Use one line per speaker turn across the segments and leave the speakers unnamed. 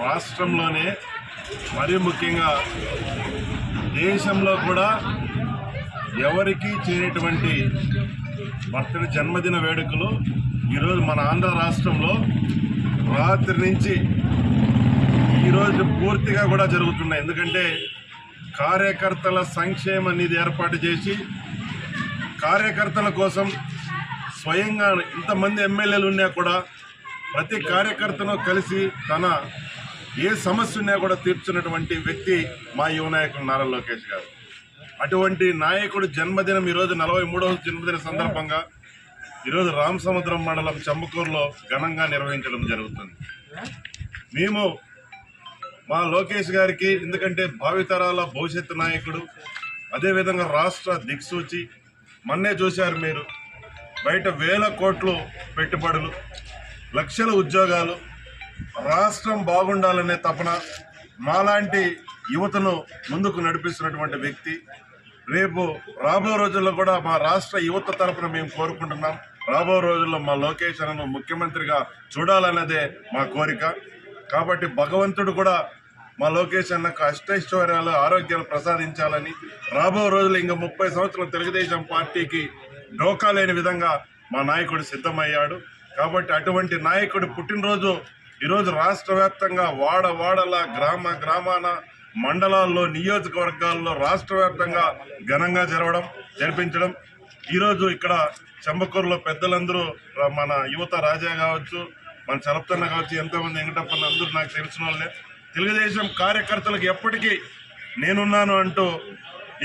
రాష్ట్రంలోనే మరి ముఖ్యంగా దేశంలో కూడా ఎవరికీ చేయనటువంటి భర్తడి జన్మదిన వేడుకలు ఈరోజు మన ఆంధ్ర రాష్ట్రంలో రాత్రి నుంచి ఈరోజు పూర్తిగా కూడా జరుగుతున్నాయి. ఎందుకంటే కార్యకర్తల సంక్షేమ నిధి ఏర్పాటు చేసి కార్యకర్తల కోసం స్వయంగా ఇంతమంది ఎమ్మెల్యేలు ఉన్నా కూడా ప్రతి కార్యకర్తను కలిసి తన ఏ సమస్య ఉన్నా కూడా తీర్చున్నటువంటి వ్యక్తి మా యువ నాయకుడు నారా లోకేష్ గారు. అటువంటి నాయకుడు జన్మదినం ఈరోజు 43వ జన్మదిన సందర్భంగా ఈరోజు రామసముద్రం మండలం చెంబకూరులో ఘనంగా నిర్వహించడం జరుగుతుంది. మేము మా లోకేష్ గారికి ఎందుకంటే భావితరాల భవిష్యత్తు నాయకుడు, అదేవిధంగా రాష్ట్ర దిక్సూచి. మొన్నే చూశారు మీరు, బయట వేల కోట్లు పెట్టుబడులు, లక్షల ఉద్యోగాలు, రాష్ట్రం బాగుండాలనే తపన మాలాంటి యువతను ముందుకు నడిపిస్తున్నటువంటి వ్యక్తి. రేపు రాబో రోజుల్లో కూడా మా రాష్ట్ర యువత తరఫున మేము కోరుకుంటున్నాం, రాబో రోజుల్లో మా లోకేష్ అన్నను ముఖ్యమంత్రిగా చూడాలన్నదే మా కోరిక. కాబట్టి భగవంతుడు కూడా మా లోకేష్ అన్నకు అష్టైశ్వర్యాలు ఆరోగ్యాలు ప్రసాదించాలని, రాబో రోజులు ఇంకా 30 సంవత్సరాల తెలుగుదేశం పార్టీకి డోకా లేని విధంగా మా నాయకుడు సిద్ధమయ్యాడు. కాబట్టి అటువంటి నాయకుడి పుట్టినరోజు ఈరోజు రాష్ట్ర వ్యాప్తంగా వాడల గ్రామాన మండలాల్లో నియోజకవర్గాల్లో రాష్ట్ర వ్యాప్తంగా ఘనంగా జరిపించడం. ఈరోజు ఇక్కడ చెంబకూరులో పెద్దలందరూ మన యువత రాజా కావచ్చు, మన చలపతన్న కావచ్చు, ఎంతోమంది వెంకటప్పన్న అందరూ నాకు తెలిసిన వాళ్ళే. తెలుగుదేశం కార్యకర్తలకు ఎప్పటికీ నేనున్నాను అంటూ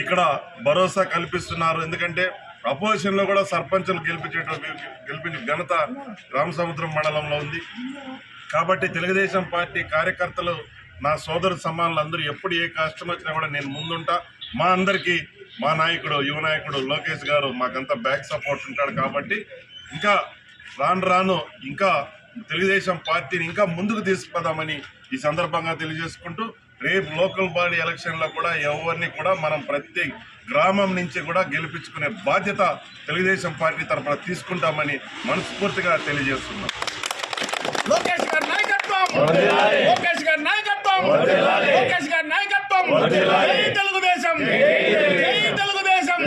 ఇక్కడ భరోసా కల్పిస్తున్నారు. ఎందుకంటే అపోజిషన్లో కూడా సర్పంచులు గెలిపించిన ఘనత రామసముద్రం మండలంలో ఉంది. కాబట్టి తెలుగుదేశం పార్టీ కార్యకర్తలు నా సోదరు సమానులు అందరూ ఎప్పుడు ఏ కష్టం వచ్చినా కూడా నేను ముందుంటా. మా అందరికీ మా నాయకుడు యువ నాయకుడు లోకేష్ గారు మాకంతా బ్యాక్ సపోర్ట్ ఉంటాడు. కాబట్టి ఇంకా రాను ఇంకా తెలుగుదేశం పార్టీని ఇంకా ముందుకు తీసుకుపోదామని ఈ సందర్భంగా తెలియజేసుకుంటూ, రేపు లోకల్ బాడీ ఎలక్షన్లో కూడా ఎవరిని కూడా మనం ప్రతి గ్రామం నుంచి కూడా గెలిపించుకునే బాధ్యత తెలుగుదేశం పార్టీ తరఫున తీసుకుంటామని మనస్ఫూర్తిగా తెలియజేస్తున్నాం.
లోకేష్ గారి నాయకత్వం, లోకేష్ గారి నాయకత్వం, లోకేష్ గారి నాయకత్వం. జై తెలుగుదేశం, జై తెలుగుదేశం.